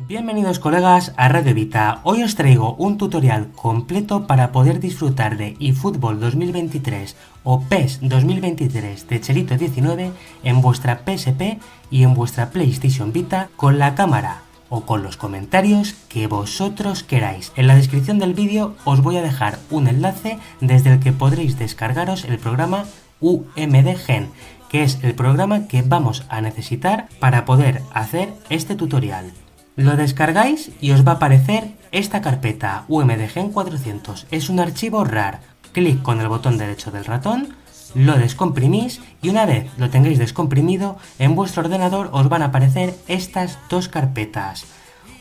Bienvenidos colegas a Radio Vita. Hoy os traigo un tutorial completo para poder disfrutar de eFootball 2023 o PES 2023 de Chelito 19 en vuestra PSP y en vuestra PlayStation Vita con la cámara o con los comentarios que vosotros queráis. En la descripción del vídeo os voy a dejar un enlace desde el que podréis descargaros el programa UMD Gen, que es el programa que vamos a necesitar para poder hacer este tutorial. Lo descargáis y os va a aparecer esta carpeta UMD Gen 400. Es un archivo RAR. Clic con el botón derecho del ratón, lo descomprimís y una vez lo tengáis descomprimido, en vuestro ordenador os van a aparecer estas dos carpetas.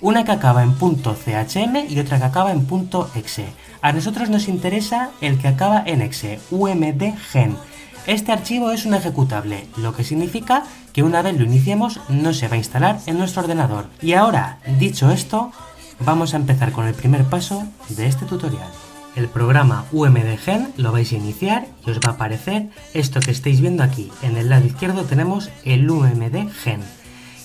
Una que acaba en .chm y otra que acaba en .exe. A nosotros nos interesa el que acaba en exe, UMD Gen. Este archivo es un ejecutable, lo que significa que una vez lo iniciemos no se va a instalar en nuestro ordenador. Y ahora, dicho esto, vamos a empezar con el primer paso de este tutorial. El programa UMD Gen lo vais a iniciar y os va a aparecer esto que estáis viendo aquí. En el lado izquierdo tenemos el UMD Gen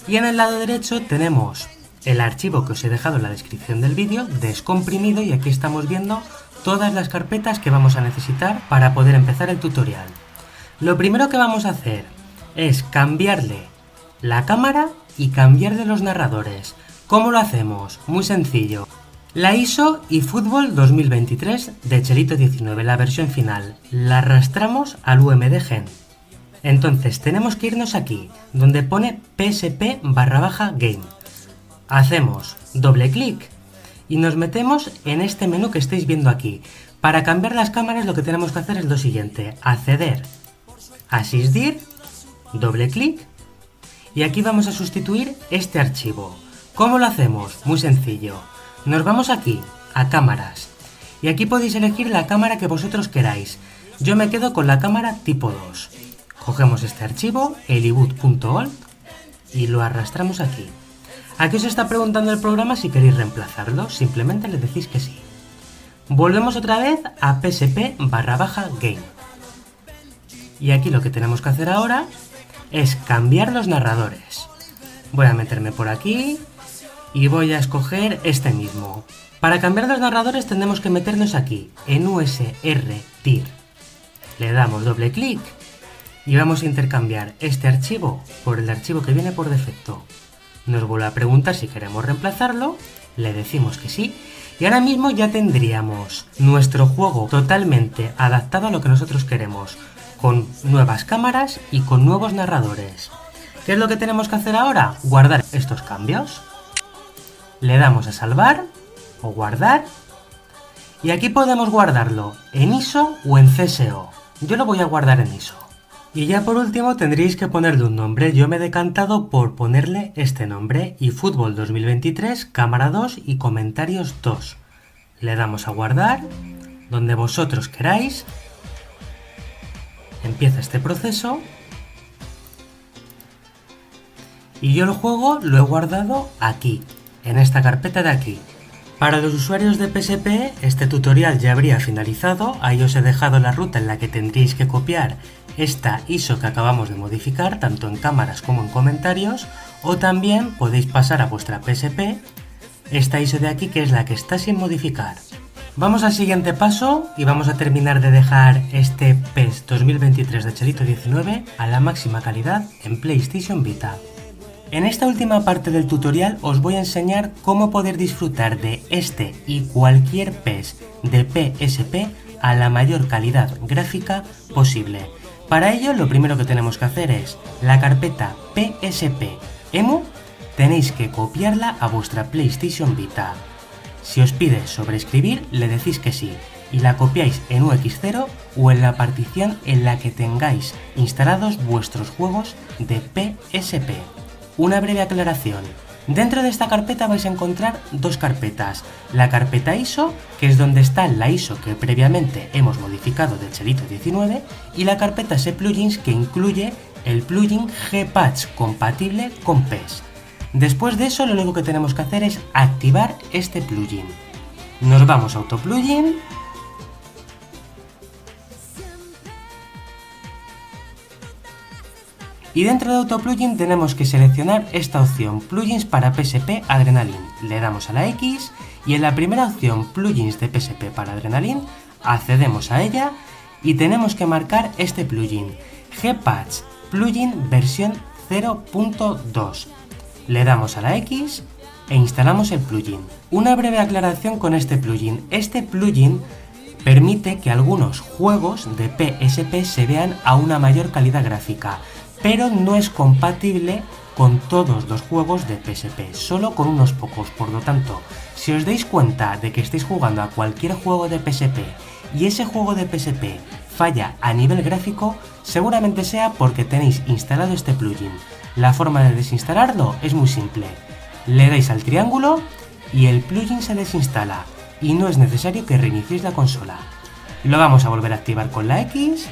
y en el lado derecho tenemos el archivo que os he dejado en la descripción del vídeo descomprimido, y aquí estamos viendo todas las carpetas que vamos a necesitar para poder empezar el tutorial. Lo primero que vamos a hacer es cambiarle la cámara y cambiarle los narradores. ¿Cómo lo hacemos? Muy sencillo. La ISO eFootball 2023 de Chelito 19, la versión final, la arrastramos al UMD Gen. Entonces tenemos que irnos aquí, donde pone PSP/game. Hacemos doble clic y nos metemos en este menú que estáis viendo aquí. Para cambiar las cámaras lo que tenemos que hacer es lo siguiente: acceder a SysDiR, doble clic y aquí vamos a sustituir este archivo. ¿Cómo lo hacemos? Muy sencillo. Nos vamos aquí a cámaras y aquí podéis elegir la cámara que vosotros queráis. Yo me quedo con la cámara tipo 2. Cogemos este archivo, eliboot.old, y lo arrastramos aquí. Aquí os está preguntando el programa si queréis reemplazarlo, simplemente le decís que sí. Volvemos otra vez a PSP/game. Y aquí lo que tenemos que hacer ahora es cambiar los narradores. Voy a meterme por aquí y voy a escoger este mismo. Para cambiar los narradores tendremos que meternos aquí en USRDIR. Le damos doble clic y vamos a intercambiar este archivo por el archivo que viene por defecto. Nos vuelve a preguntar si queremos reemplazarlo, le decimos que sí. Y ahora mismo ya tendríamos nuestro juego totalmente adaptado a lo que nosotros queremos, con nuevas cámaras y con nuevos narradores. ¿Qué es lo que tenemos que hacer ahora? Guardar estos cambios. Le damos a salvar o guardar y aquí podemos guardarlo en ISO o en CSO. Yo lo voy a guardar en ISO. Y ya por último tendréis que ponerle un nombre. Yo me he decantado por ponerle este nombre: eFootball 2023, cámara 2 y comentarios 2. Le damos a guardar donde vosotros queráis. Empieza este proceso y yo el juego lo he guardado aquí, en esta carpeta de aquí. Para los usuarios de PSP este tutorial ya habría finalizado. Ahí os he dejado la ruta en la que tendríais que copiar esta ISO que acabamos de modificar, tanto en cámaras como en comentarios, o también podéis pasar a vuestra PSP esta ISO de aquí, que es la que está sin modificar. Vamos al siguiente paso y vamos a terminar de dejar este PES 2023 de Chelito 19 a la máxima calidad en PlayStation Vita. En esta última parte del tutorial os voy a enseñar cómo poder disfrutar de este y cualquier PES de PSP a la mayor calidad gráfica posible. Para ello lo primero que tenemos que hacer es la carpeta PSP EMU, tenéis que copiarla a vuestra PlayStation Vita. Si os pide sobreescribir, le decís que sí y la copiáis en UX0 o en la partición en la que tengáis instalados vuestros juegos de PSP. Una breve aclaración: dentro de esta carpeta vais a encontrar dos carpetas: la carpeta ISO, que es donde está la ISO que previamente hemos modificado de Chelito 19, y la carpeta cplugins, que incluye el plugin Gpatch compatible con PES. Después de eso lo único que tenemos que hacer es activar este plugin. Nos vamos a Autoplugin Y dentro de AutoPlugin tenemos que seleccionar esta opción, Plugins para PSP Adrenaline. Le damos a la X y en la primera opción, Plugins de PSP para Adrenaline, accedemos a ella y tenemos que marcar este plugin, Gpatch Plugin versión 0.2. Le damos a la X e instalamos el plugin. Una breve aclaración con este plugin. Este plugin permite que algunos juegos de PSP se vean a una mayor calidad gráfica, pero no es compatible con todos los juegos de PSP, solo con unos pocos. Por lo tanto, si os dais cuenta de que estáis jugando a cualquier juego de PSP y ese juego de PSP falla a nivel gráfico, seguramente sea porque tenéis instalado este plugin. La forma de desinstalarlo es muy simple. Le dais al triángulo y el plugin se desinstala y no es necesario que reiniciéis la consola. Lo vamos a volver a activar con la X,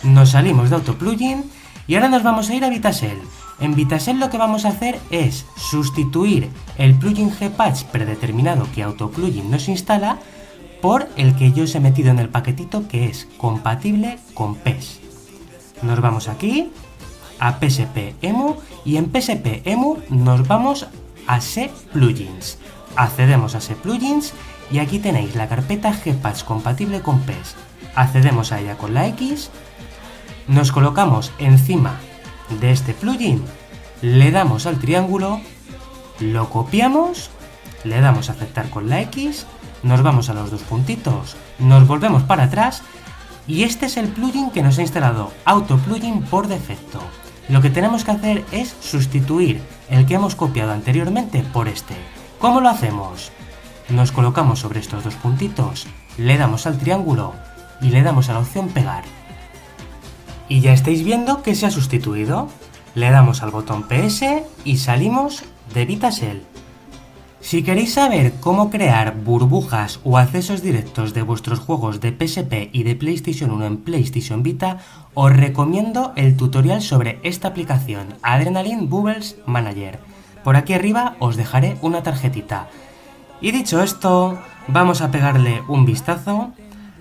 nos salimos de AutoPlugin y ahora nos vamos a ir a Vitasel. En Vitasel lo que vamos a hacer es sustituir el plugin Gpatch predeterminado que AutoPlugin nos instala por el que yo os he metido en el paquetito, que es compatible con PES. Nos vamos aquí a PSP Emu y en PSP Emu nos vamos a cPlugins. Accedemos a cPlugins y aquí tenéis la carpeta Gpatch compatible con PES. Accedemos a ella con la X, nos colocamos encima de este plugin, le damos al triángulo, lo copiamos, le damos a aceptar con la X, nos vamos a los dos puntitos, nos volvemos para atrás y este es el plugin que nos ha instalado AutoPlugin por defecto. Lo que tenemos que hacer es sustituir el que hemos copiado anteriormente por este. ¿Cómo lo hacemos? Nos colocamos sobre estos dos puntitos, le damos al triángulo y le damos a la opción pegar. Y ya estáis viendo que se ha sustituido. Le damos al botón PS y salimos de Vitasel. Si queréis saber cómo crear burbujas o accesos directos de vuestros juegos de PSP y de PlayStation 1 en PlayStation Vita, os recomiendo el tutorial sobre esta aplicación, Adrenaline Bubbles Manager. Por aquí arriba os dejaré una tarjetita. Y dicho esto, vamos a pegarle un vistazo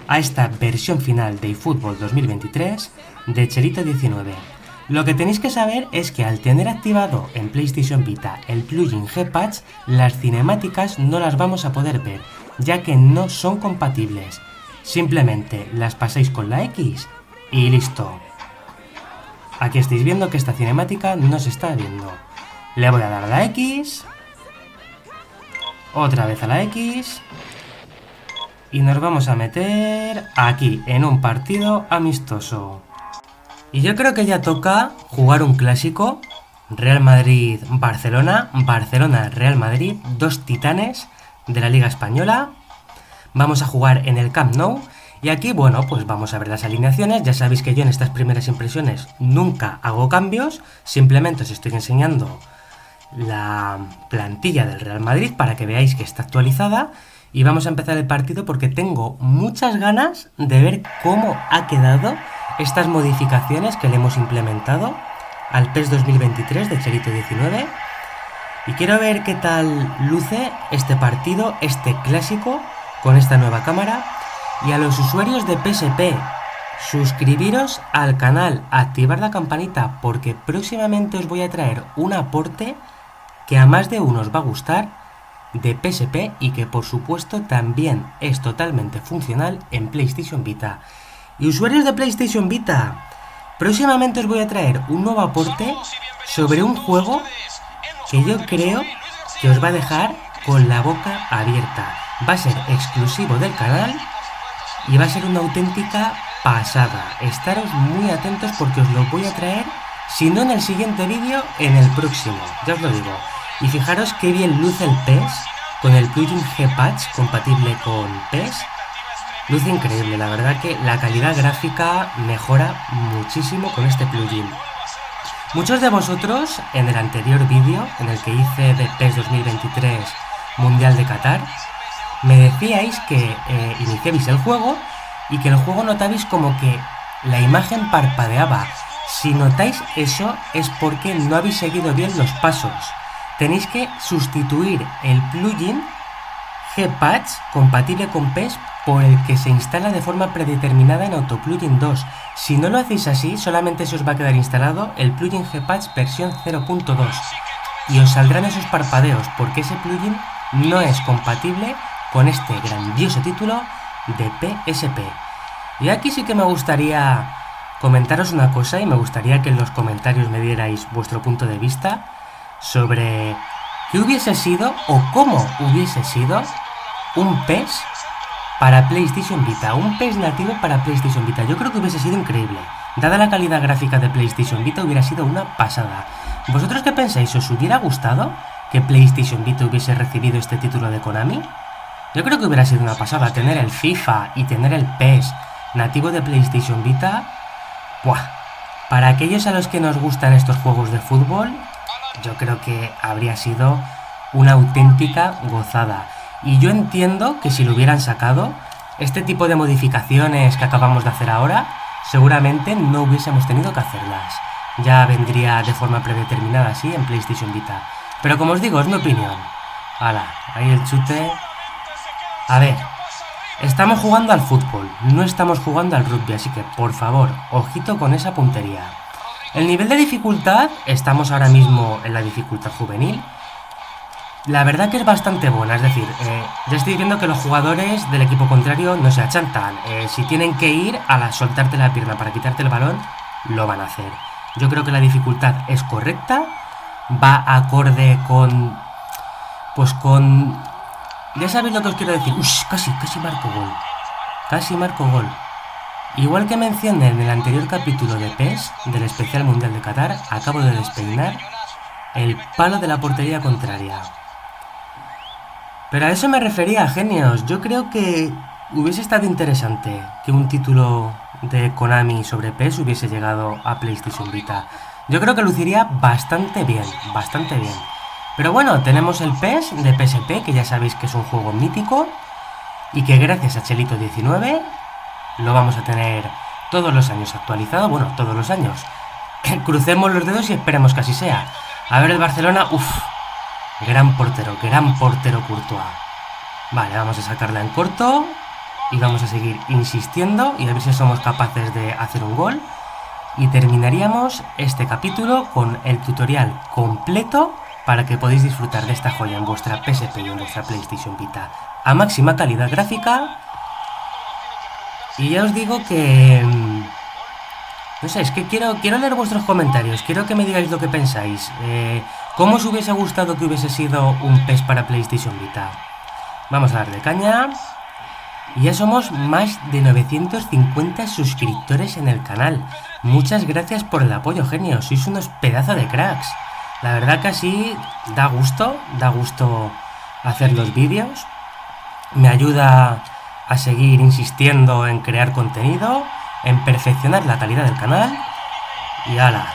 a esta versión final de eFootball 2023 de Cherito 19. Lo que tenéis que saber es que al tener activado en PlayStation Vita el plugin Gpatch, las cinemáticas no las vamos a poder ver, ya que no son compatibles. Simplemente las pasáis con la X y listo. Aquí estáis viendo que esta cinemática no se está viendo. Le voy a dar a la X, otra vez a la X y nos vamos a meter aquí en un partido amistoso. Y yo creo que ya toca jugar un clásico, Real Madrid-Barcelona, Barcelona-Real Madrid, dos titanes de la Liga Española. Vamos a jugar en el Camp Nou y aquí, bueno, pues vamos a ver las alineaciones. Ya sabéis que yo en estas primeras impresiones nunca hago cambios, simplemente os estoy enseñando la plantilla del Real Madrid para que veáis que está actualizada. Y vamos a empezar el partido porque tengo muchas ganas de ver cómo ha quedado estas modificaciones que le hemos implementado al PES 2023 de Cherito 19 y quiero ver qué tal luce este partido, este clásico con esta nueva cámara. Y a los usuarios de PSP, suscribiros al canal, activar la campanita porque próximamente os voy a traer un aporte que a más de uno os va a gustar de PSP y que por supuesto también es totalmente funcional en PlayStation Vita. Y usuarios de PlayStation Vita, próximamente os voy a traer un nuevo aporte sobre un juego que yo creo que os va a dejar con la boca abierta. Va a ser exclusivo del canal y va a ser una auténtica pasada. Estaros muy atentos porque os lo voy a traer, si no en el siguiente vídeo, en el próximo, ya os lo digo. Y fijaros qué bien luce el PES con el plugin Gpatch compatible con PES. Luce increíble, la verdad que la calidad gráfica mejora muchísimo con este plugin. Muchos de vosotros en el anterior vídeo, en el que hice de PES 2023 Mundial de Qatar, me decíais que iniciabais el juego y que el juego notabais como que la imagen parpadeaba. Si notáis eso es porque no habéis seguido bien los pasos. Tenéis que sustituir el plugin Gpatch compatible con PES por el que se instala de forma predeterminada en AutoPlugin 2. Si no lo hacéis así, solamente se os va a quedar instalado el plugin Gpatch versión 0.2 y os saldrán esos parpadeos porque ese plugin no es compatible con este grandioso título de PSP. Y aquí sí que me gustaría comentaros una cosa y me gustaría que en los comentarios me dierais vuestro punto de vista sobre qué hubiese sido o cómo hubiese sido un PES para PlayStation Vita, un PES nativo para PlayStation Vita. Yo creo que hubiese sido increíble. Dada la calidad gráfica de PlayStation Vita, hubiera sido una pasada. ¿Vosotros qué pensáis? ¿Os hubiera gustado que PlayStation Vita hubiese recibido este título de Konami? Yo creo que hubiera sido una pasada tener el FIFA y tener el PES nativo de PlayStation Vita. ¡Buah! Para aquellos a los que nos gustan estos juegos de fútbol, yo creo que habría sido una auténtica gozada. Y yo entiendo que si lo hubieran sacado, este tipo de modificaciones que acabamos de hacer ahora, seguramente no hubiésemos tenido que hacerlas. Ya vendría de forma predeterminada así en PlayStation Vita. Pero como os digo, es mi opinión. ¡Hala! Ahí el chute. A ver, estamos jugando al fútbol, no estamos jugando al rugby, así que por favor, ojito con esa puntería. El nivel de dificultad, estamos ahora mismo en la dificultad juvenil. La verdad que es bastante buena, es decir, ya estoy viendo que los jugadores del equipo contrario no se achantan. Si tienen que ir a soltarte la pierna para quitarte el balón, lo van a hacer. Yo creo que la dificultad es correcta, va acorde con... pues con... ya sabéis lo que os quiero decir. Ush, casi marco gol. Casi marco gol. Igual que mencioné en el anterior capítulo de PES, del especial mundial de Qatar, acabo de despeinar el palo de la portería contraria. Pero a eso me refería, genios. Yo creo que hubiese estado interesante que un título de Konami sobre PES hubiese llegado a PlayStation Vita. Yo creo que luciría bastante bien, bastante bien. Pero bueno, tenemos el PES de PSP, que ya sabéis que es un juego mítico y que gracias a Chelito 19 lo vamos a tener todos los años actualizado. Bueno, todos los años. Crucemos los dedos y esperemos que así sea. A ver el Barcelona, gran portero Courtois. Vale, vamos a sacarla en corto y vamos a seguir insistiendo y a ver si somos capaces de hacer un gol. Y terminaríamos este capítulo con el tutorial completo para que podáis disfrutar de esta joya en vuestra PSP y en vuestra PlayStation Vita a máxima calidad gráfica. Y ya os digo que... no sé, es que quiero leer vuestros comentarios, quiero que me digáis lo que pensáis. ¿Cómo os hubiese gustado que hubiese sido un PES para PlayStation Vita? Vamos a darle caña. Y ya somos más de 950 suscriptores en el canal. Muchas gracias por el apoyo, genios. Sois unos pedazos de cracks. La verdad que así da gusto hacer los vídeos. Me ayuda a seguir insistiendo en crear contenido, en perfeccionar la calidad del canal. Y ala.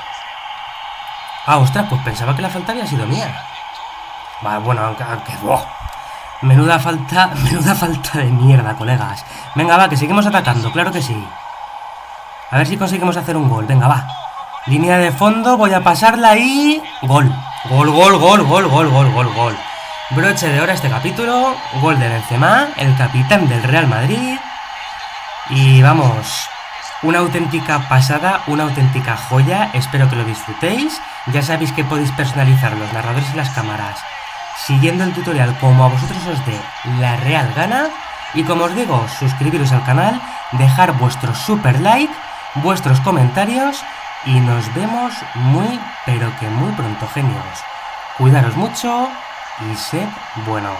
Ah, ostras, pues pensaba que la falta había sido mía. Bueno, aunque menuda falta de mierda, colegas. Venga, va, que seguimos atacando, claro que sí. A ver si conseguimos hacer un gol, venga, va. Línea de fondo, voy a pasarla y... Gol. Gol. Broche de oro este capítulo. Gol de Benzema, el capitán del Real Madrid. Y vamos, una auténtica pasada, una auténtica joya. Espero que lo disfrutéis. Ya sabéis que podéis personalizar los narradores y las cámaras siguiendo el tutorial como a vosotros os dé la real gana. Y como os digo, suscribiros al canal, dejar vuestro super like, vuestros comentarios y nos vemos muy, pero que muy pronto, genios. Cuidaros mucho y sed buenos.